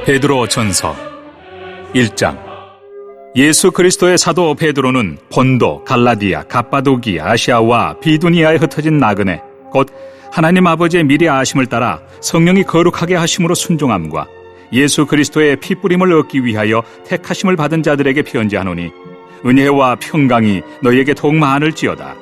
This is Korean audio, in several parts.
베드로 전서 1장. 예수 그리스도의 사도 베드로는 본도, 갈라디아, 갑바도기아, 아시아와 비두니아에 흩어진 나그네, 곧 하나님 아버지의 미리 아심을 따라 성령이 거룩하게 하심으로 순종함과 예수 그리스도의 피뿌림을 얻기 위하여 택하심을 받은 자들에게 편지하노니 은혜와 평강이 너희에게 더욱 많을지어다.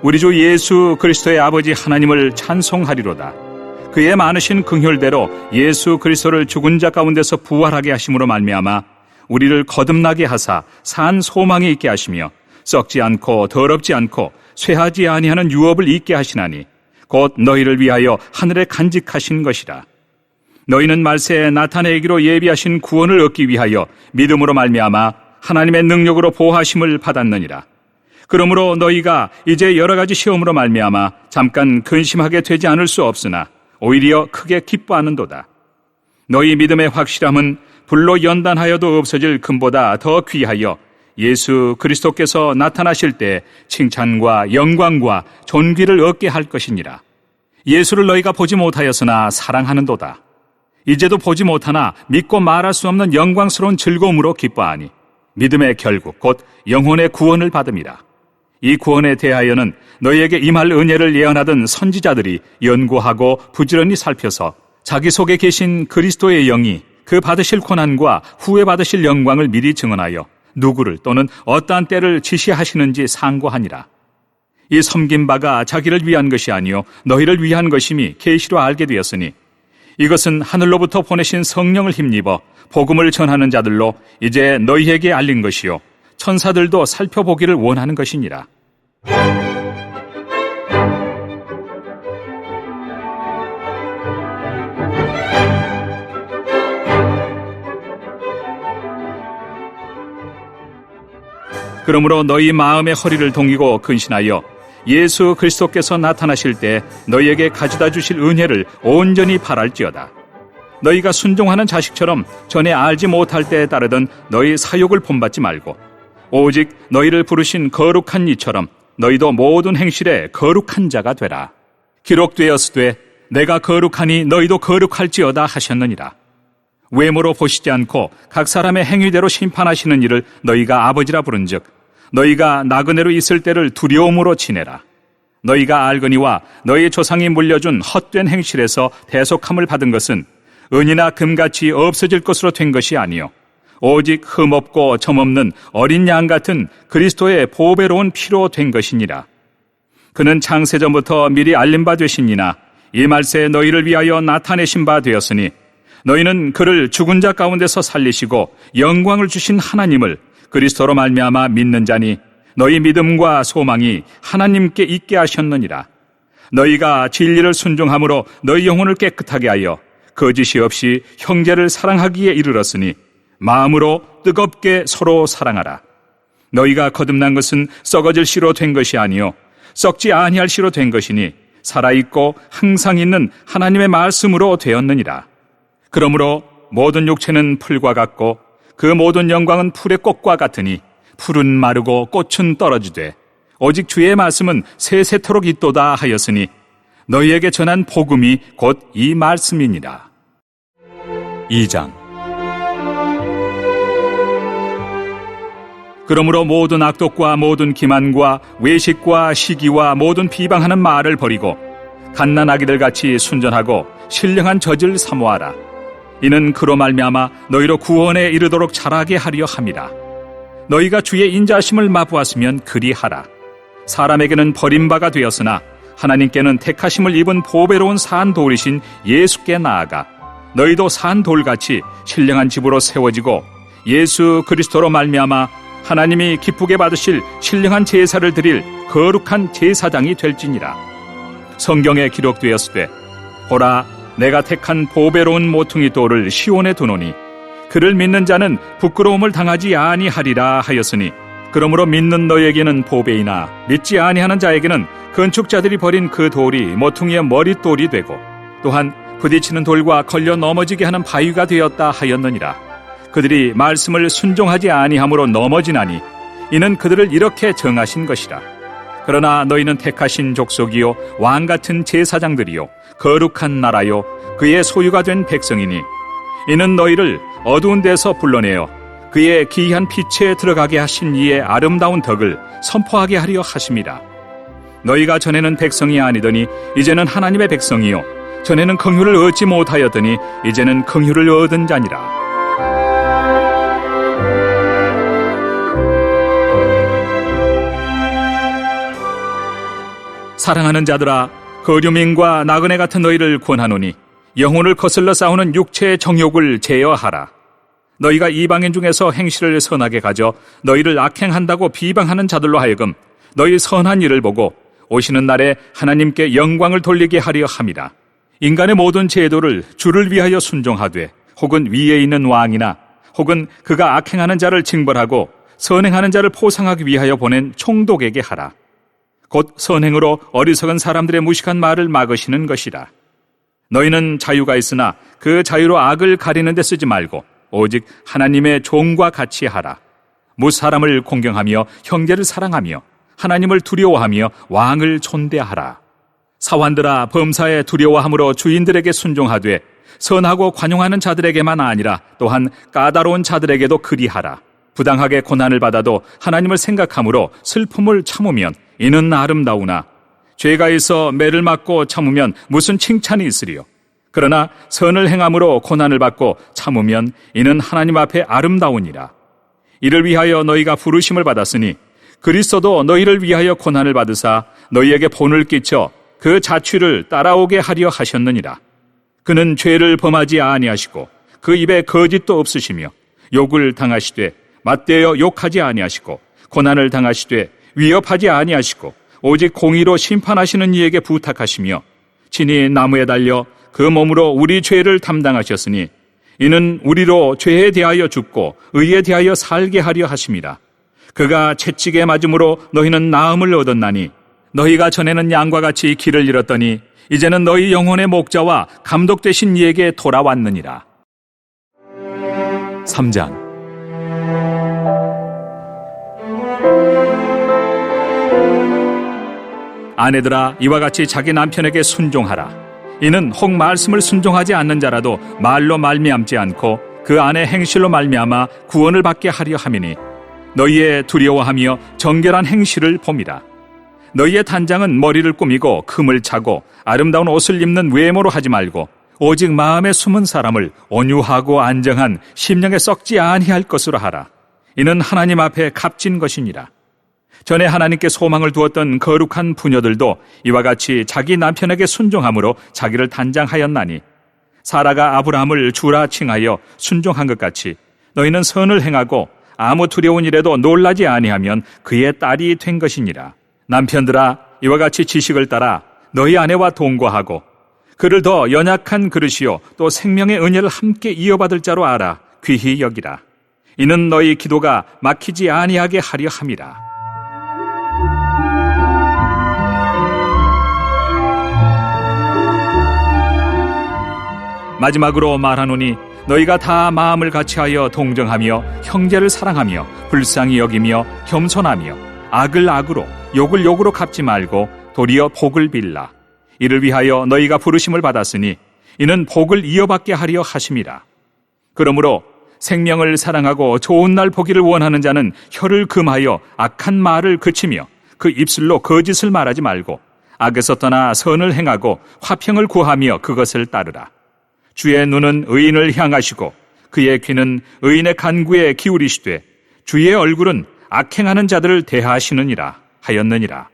우리 주 예수 그리스도의 아버지 하나님을 찬송하리로다. 그의 많으신 긍휼대로 예수 그리스도를 죽은 자 가운데서 부활하게 하심으로 말미암아 우리를 거듭나게 하사 산 소망이 있게 하시며 썩지 않고 더럽지 않고 쇠하지 아니하는 유업을 있게 하시나니 곧 너희를 위하여 하늘에 간직하신 것이라. 너희는 말세에 나타내기로 예비하신 구원을 얻기 위하여 믿음으로 말미암아 하나님의 능력으로 보호하심을 받았느니라. 그러므로 너희가 이제 여러 가지 시험으로 말미암아 잠깐 근심하게 되지 않을 수 없으나 오히려 크게 기뻐하는도다. 너희 믿음의 확실함은 불로 연단하여도 없어질 금보다 더 귀하여 예수 그리스도께서 나타나실 때 칭찬과 영광과 존귀를 얻게 할 것이니라. 예수를 너희가 보지 못하였으나 사랑하는도다. 이제도 보지 못하나 믿고 말할 수 없는 영광스러운 즐거움으로 기뻐하니 믿음의 결국 곧 영혼의 구원을 받음이라. 이 구원에 대하여는 너희에게 임할 은혜를 예언하던 선지자들이 연구하고 부지런히 살펴서 자기 속에 계신 그리스도의 영이 그 받으실 고난과 후에 받으실 영광을 미리 증언하여 누구를 또는 어떠한 때를 지시하시는지 상고하니라. 이 섬긴 바가 자기를 위한 것이 아니요 너희를 위한 것임이 계시로 알게 되었으니 이것은 하늘로부터 보내신 성령을 힘입어 복음을 전하는 자들로 이제 너희에게 알린 것이요 천사들도 살펴보기를 원하는 것이니라. 그러므로 너희 마음의 허리를 동이고 근신하여 예수 그리스도께서 나타나실 때 너희에게 가져다 주실 은혜를 온전히 바랄지어다. 너희가 순종하는 자식처럼 전에 알지 못할 때에 따르던 너희 사욕을 본받지 말고 오직 너희를 부르신 거룩한 이처럼 너희도 모든 행실에 거룩한 자가 되라. 기록되었으되 내가 거룩하니 너희도 거룩할지어다 하셨느니라. 외모로 보시지 않고 각 사람의 행위대로 심판하시는 이를 너희가 아버지라 부른즉 너희가 나그네로 있을 때를 두려움으로 지내라. 너희가 알거니와 너희 조상이 물려준 헛된 행실에서 대속함을 받은 것은 은이나 금같이 없어질 것으로 된 것이 아니요 오직 흠없고 점없는 어린 양 같은 그리스도의 보배로운 피로 된 것이니라. 그는 창세전부터 미리 알린 바 되시니나 이 말세에 너희를 위하여 나타내신 바 되었으니 너희는 그를 죽은 자 가운데서 살리시고 영광을 주신 하나님을 그리스도로 말미암아 믿는 자니 너희 믿음과 소망이 하나님께 있게 하셨느니라. 너희가 진리를 순종함으로 너희 영혼을 깨끗하게 하여 거짓이 없이 형제를 사랑하기에 이르렀으니 마음으로 뜨겁게 서로 사랑하라. 너희가 거듭난 것은 썩어질 씨로 된 것이 아니요 썩지 아니할 씨로 된 것이니 살아있고 항상 있는 하나님의 말씀으로 되었느니라. 그러므로 모든 육체는 풀과 같고 그 모든 영광은 풀의 꽃과 같으니 풀은 마르고 꽃은 떨어지되 오직 주의 말씀은 세세토록 있도다 하였으니 너희에게 전한 복음이 곧 이 말씀이니라. 2장. 그러므로 모든 악독과 모든 기만과 외식과 시기와 모든 비방하는 말을 버리고 갓난아기들 같이 순전하고 신령한 젖을 사모하라. 이는 그로 말미암아 너희로 구원에 이르도록 자라게 하려 함이라. 너희가 주의 인자하심을 맛보았으면 그리하라. 사람에게는 버림바가 되었으나 하나님께는 택하심을 입은 보배로운 산 돌이신 예수께 나아가 너희도 산 돌같이 신령한 집으로 세워지고 예수 그리스도로 말미암아 하나님이 기쁘게 받으실 신령한 제사를 드릴 거룩한 제사장이 될지니라. 성경에 기록되었으되 보라 내가 택한 보배로운 모퉁이 돌을 시온에 두노니 그를 믿는 자는 부끄러움을 당하지 아니하리라 하였으니 그러므로 믿는 너희에게는 보배이나 믿지 아니하는 자에게는 건축자들이 버린 그 돌이 모퉁이의 머릿돌이 되고 또한 부딪히는 돌과 걸려 넘어지게 하는 바위가 되었다 하였느니라. 그들이 말씀을 순종하지 아니함으로 넘어지나니 이는 그들을 이렇게 정하신 것이라. 그러나 너희는 택하신 족속이요 왕같은 제사장들이요 거룩한 나라요 그의 소유가 된 백성이니 이는 너희를 어두운 데서 불러내어 그의 기이한 빛에 들어가게 하신 이의 아름다운 덕을 선포하게 하려 하심이라. 너희가 전에는 백성이 아니더니 이제는 하나님의 백성이요 전에는 긍휼을 얻지 못하였더니 이제는 긍휼을 얻은 자니라. 사랑하는 자들아, 거류민과 나그네 같은 너희를 권하노니 영혼을 거슬러 싸우는 육체의 정욕을 제어하라. 너희가 이방인 중에서 행실을 선하게 가져 너희를 악행한다고 비방하는 자들로 하여금 너희 선한 일을 보고 오시는 날에 하나님께 영광을 돌리게 하려 함이라. 인간의 모든 제도를 주를 위하여 순종하되 혹은 위에 있는 왕이나 혹은 그가 악행하는 자를 징벌하고 선행하는 자를 포상하기 위하여 보낸 총독에게 하라. 곧 선행으로 어리석은 사람들의 무식한 말을 막으시는 것이라. 너희는 자유가 있으나 그 자유로 악을 가리는 데 쓰지 말고 오직 하나님의 종과 같이 하라. 무사람을 공경하며 형제를 사랑하며 하나님을 두려워하며 왕을 존대하라. 사환들아, 범사에 두려워함으로 주인들에게 순종하되 선하고 관용하는 자들에게만 아니라 또한 까다로운 자들에게도 그리하라. 부당하게 고난을 받아도 하나님을 생각함으로 슬픔을 참으면 이는 아름다우나 죄가 있어 매를 맞고 참으면 무슨 칭찬이 있으리요. 그러나 선을 행함으로 고난을 받고 참으면 이는 하나님 앞에 아름다우니라. 이를 위하여 너희가 부르심을 받았으니 그리스도도 너희를 위하여 고난을 받으사 너희에게 본을 끼쳐 그 자취를 따라오게 하려 하셨느니라. 그는 죄를 범하지 아니하시고 그 입에 거짓도 없으시며 욕을 당하시되 맞대어 욕하지 아니하시고 고난을 당하시되 위협하지 아니하시고 오직 공의로 심판하시는 이에게 부탁하시며 친히 나무에 달려 그 몸으로 우리 죄를 담당하셨으니 이는 우리로 죄에 대하여 죽고 의에 대하여 살게 하려 하심이라. 그가 채찍에 맞음으로 너희는 나음을 얻었나니 너희가 전에는 양과 같이 길을 잃었더니 이제는 너희 영혼의 목자와 감독 되신 이에게 돌아왔느니라. 3장. 아내들아, 이와 같이 자기 남편에게 순종하라. 이는 혹 말씀을 순종하지 않는 자라도 말로 말미암지 않고 그 안에 행실로 말미암아 구원을 받게 하려 함이니 너희의 두려워하며 정결한 행실을 봄이라. 너희의 단장은 머리를 꾸미고 금을 차고 아름다운 옷을 입는 외모로 하지 말고 오직 마음에 숨은 사람을 온유하고 안정한 심령에 썩지 아니할 것으로 하라. 이는 하나님 앞에 값진 것이니라. 전에 하나님께 소망을 두었던 거룩한 부녀들도 이와 같이 자기 남편에게 순종함으로 자기를 단장하였나니 사라가 아브라함을 주라 칭하여 순종한 것 같이 너희는 선을 행하고 아무 두려운 일에도 놀라지 아니하면 그의 딸이 된 것이니라. 남편들아, 이와 같이 지식을 따라 너희 아내와 동거하고 그를 더 연약한 그릇이요 또 생명의 은혜를 함께 이어받을 자로 알아 귀히 여기라. 이는 너희 기도가 막히지 아니하게 하려 함이라. 마지막으로 말하노니 너희가 다 마음을 같이하여 동정하며 형제를 사랑하며 불쌍히 여기며 겸손하며 악을 악으로 욕을 욕으로 갚지 말고 도리어 복을 빌라. 이를 위하여 너희가 부르심을 받았으니 이는 복을 이어받게 하려 하심이라. 그러므로 생명을 사랑하고 좋은 날 보기를 원하는 자는 혀를 금하여 악한 말을 그치며 그 입술로 거짓을 말하지 말고 악에서 떠나 선을 행하고 화평을 구하며 그것을 따르라. 주의 눈은 의인을 향하시고 그의 귀는 의인의 간구에 기울이시되 주의 얼굴은 악행하는 자들을 대하시느니라 하였느니라.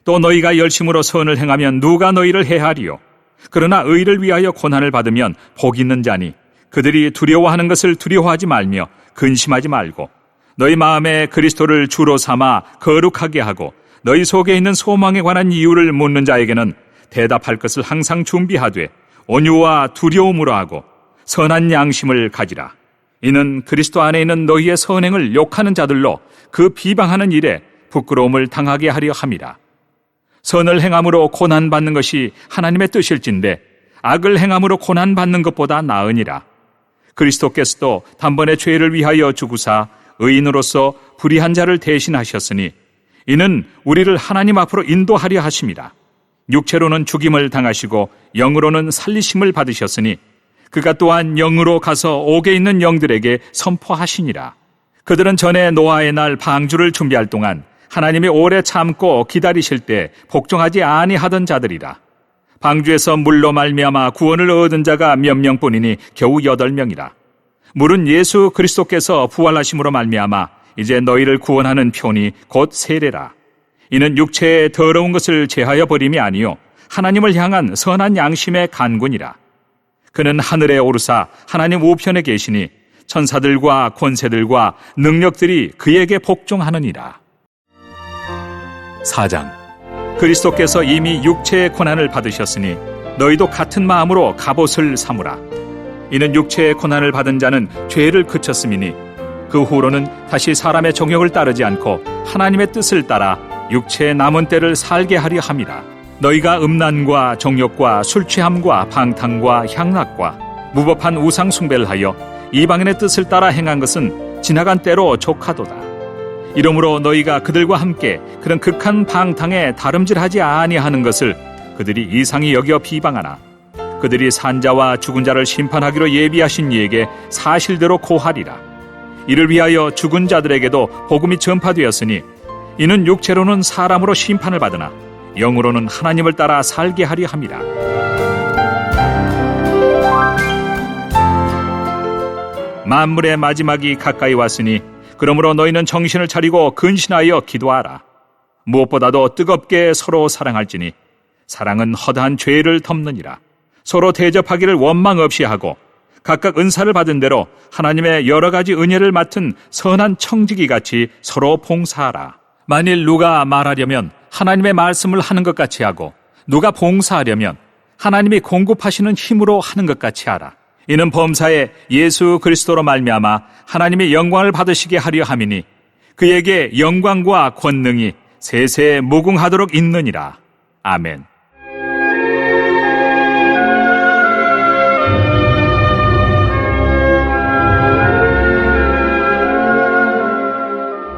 또 너희가 열심으로 선을 행하면 누가 너희를 해하리요? 그러나 의를 위하여 고난을 받으면 복 있는 자니 그들이 두려워하는 것을 두려워하지 말며 근심하지 말고 너희 마음에 그리스도를 주로 삼아 거룩하게 하고 너희 속에 있는 소망에 관한 이유를 묻는 자에게는 대답할 것을 항상 준비하되 온유와 두려움으로 하고 선한 양심을 가지라. 이는 그리스도 안에 있는 너희의 선행을 욕하는 자들로 그 비방하는 일에 부끄러움을 당하게 하려 함이라. 선을 행함으로 고난받는 것이 하나님의 뜻일진데 악을 행함으로 고난받는 것보다 나으니라. 그리스도께서도 단번에 죄를 위하여 죽으사 의인으로서 불의한 자를 대신하셨으니 이는 우리를 하나님 앞으로 인도하려 하심이라. 육체로는 죽임을 당하시고 영으로는 살리심을 받으셨으니 그가 또한 영으로 가서 옥에 있는 영들에게 선포하시니라. 그들은 전에 노아의 날 방주를 준비할 동안 하나님이 오래 참고 기다리실 때 복종하지 아니하던 자들이라. 방주에서 물로 말미암아 구원을 얻은 자가 몇 명뿐이니 겨우 8명이라. 물은 예수 그리스도께서 부활하심으로 말미암아 이제 너희를 구원하는 표니 곧 세례라. 이는 육체의 더러운 것을 제하여 버림이 아니요 하나님을 향한 선한 양심의 간군이라. 그는 하늘에 오르사 하나님 우편에 계시니 천사들과 권세들과 능력들이 그에게 복종하느니라. 4장. 그리스도께서 이미 육체의 고난을 받으셨으니 너희도 같은 마음으로 갑옷을 삼으라. 이는 육체의 고난을 받은 자는 죄를 그쳤음이니 그 후로는 다시 사람의 정욕을 따르지 않고 하나님의 뜻을 따라 육체의 남은 때를 살게 하려 함이라. 너희가 음란과 정욕과 술취함과 방탕과 향락과 무법한 우상 숭배를 하여 이방인의 뜻을 따라 행한 것은 지나간 때로 족하도다. 이러므로 너희가 그들과 함께 그런 극한 방탕에 다름질하지 아니하는 것을 그들이 이상히 여겨 비방하나 그들이 산자와 죽은 자를 심판하기로 예비하신 이에게 사실대로 고하리라. 이를 위하여 죽은 자들에게도 복음이 전파되었으니 이는 육체로는 사람으로 심판을 받으나 영으로는 하나님을 따라 살게 하려 함이라. 만물의 마지막이 가까이 왔으니 그러므로 너희는 정신을 차리고 근신하여 기도하라. 무엇보다도 뜨겁게 서로 사랑할지니 사랑은 허다한 죄를 덮느니라. 서로 대접하기를 원망 없이 하고 각각 은사를 받은 대로 하나님의 여러 가지 은혜를 맡은 선한 청지기 같이 서로 봉사하라. 만일 누가 말하려면 하나님의 말씀을 하는 것 같이 하고 누가 봉사하려면 하나님이 공급하시는 힘으로 하는 것 같이 하라. 이는 범사에 예수 그리스도로 말미암아 하나님의 영광을 받으시게 하려 함이니 그에게 영광과 권능이 세세 무궁하도록 있느니라. 아멘.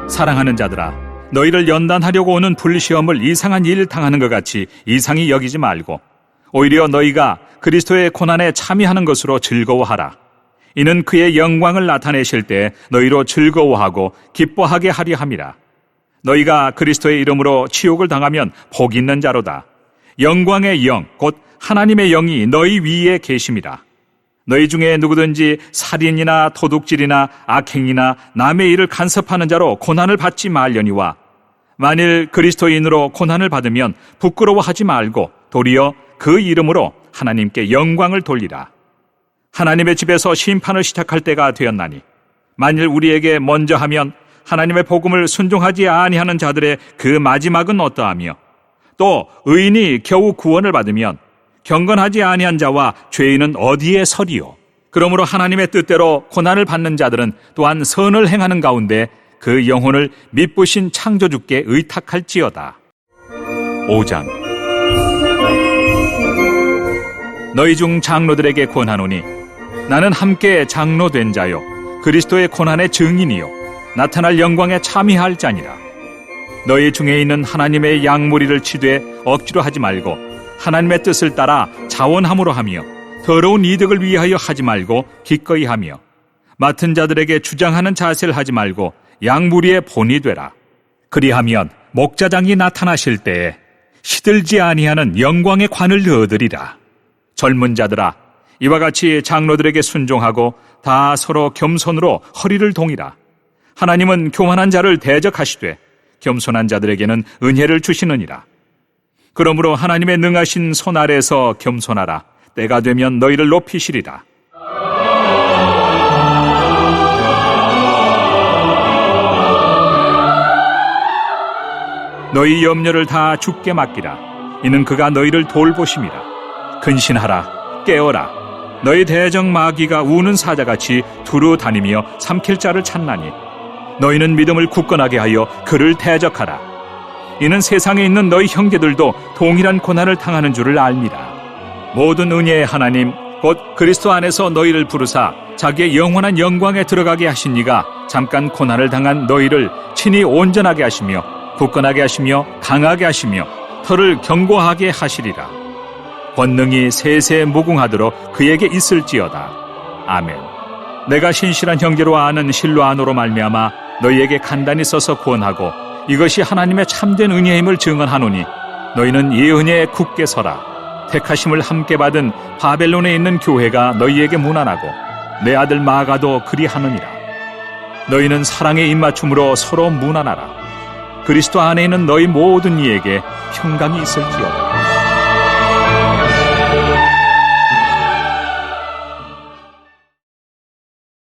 사랑하는 자들아, 너희를 연단하려고 오는 불시험을 이상한 일 당하는 것 같이 이상히 여기지 말고 오히려 너희가 그리스도의 고난에 참여하는 것으로 즐거워하라. 이는 그의 영광을 나타내실 때 너희로 즐거워하고 기뻐하게 하려 함이라. 너희가 그리스도의 이름으로 치욕을 당하면 복 있는 자로다. 영광의 영, 곧 하나님의 영이 너희 위에 계심이라. 너희 중에 누구든지 살인이나 도둑질이나 악행이나 남의 일을 간섭하는 자로 고난을 받지 말려니와 만일 그리스도인으로 고난을 받으면 부끄러워하지 말고 도리어 그 이름으로 하나님께 영광을 돌리라. 하나님의 집에서 심판을 시작할 때가 되었나니 만일 우리에게 먼저 하면 하나님의 복음을 순종하지 아니하는 자들의 그 마지막은 어떠하며 또 의인이 겨우 구원을 받으면 경건하지 아니한 자와 죄인은 어디에 서리요. 그러므로 하나님의 뜻대로 고난을 받는 자들은 또한 선을 행하는 가운데 그 영혼을 미쁘신 창조주께 의탁할지어다. 5장. 너희 중 장로들에게 권하노니 나는 함께 장로된 자요 그리스도의 고난의 증인이요 나타날 영광에 참여할 자니라. 너희 중에 있는 하나님의 양무리를 치되 억지로 하지 말고 하나님의 뜻을 따라 자원함으로 하며 더러운 이득을 위하여 하지 말고 기꺼이 하며 맡은 자들에게 주장하는 자세를 하지 말고 양무리의 본이 되라. 그리하면 목자장이 나타나실 때에 시들지 아니하는 영광의 관을 얻으리라. 젊은 자들아, 이와 같이 장로들에게 순종하고 다 서로 겸손으로 허리를 동이라. 하나님은 교만한 자를 대적하시되 겸손한 자들에게는 은혜를 주시느니라. 그러므로 하나님의 능하신 손 아래에서 겸손하라. 때가 되면 너희를 높이시리라. 너희 염려를 다 주께 맡기라. 이는 그가 너희를 돌보심이라. 근신하라. 깨어라. 너희 대적 마귀가 우는 사자같이 두루 다니며 삼킬 자를 찾나니 너희는 믿음을 굳건하게 하여 그를 대적하라. 이는 세상에 있는 너희 형제들도 동일한 고난을 당하는 줄을 알미라. 모든 은혜의 하나님 곧 그리스도 안에서 너희를 부르사 자기의 영원한 영광에 들어가게 하신 이가 잠깐 고난을 당한 너희를 친히 온전하게 하시며 굳건하게 하시며 강하게 하시며 털을 견고하게 하시리라. 권능이 세세 무궁하도록 그에게 있을지어다. 아멘. 내가 신실한 형제로 아는 실로 안으로 말미암아 너희에게 간단히 써서 구원하고 이것이 하나님의 참된 은혜임을 증언하노니 너희는 이 은혜에 굳게 서라. 택하심을 함께 받은 바벨론에 있는 교회가 너희에게 문안하고 내 아들 마가도 그리하느니라. 너희는 사랑의 입맞춤으로 서로 문안하라. 그리스도 안에 있는 너희 모든 이에게 평강이 있을지어다.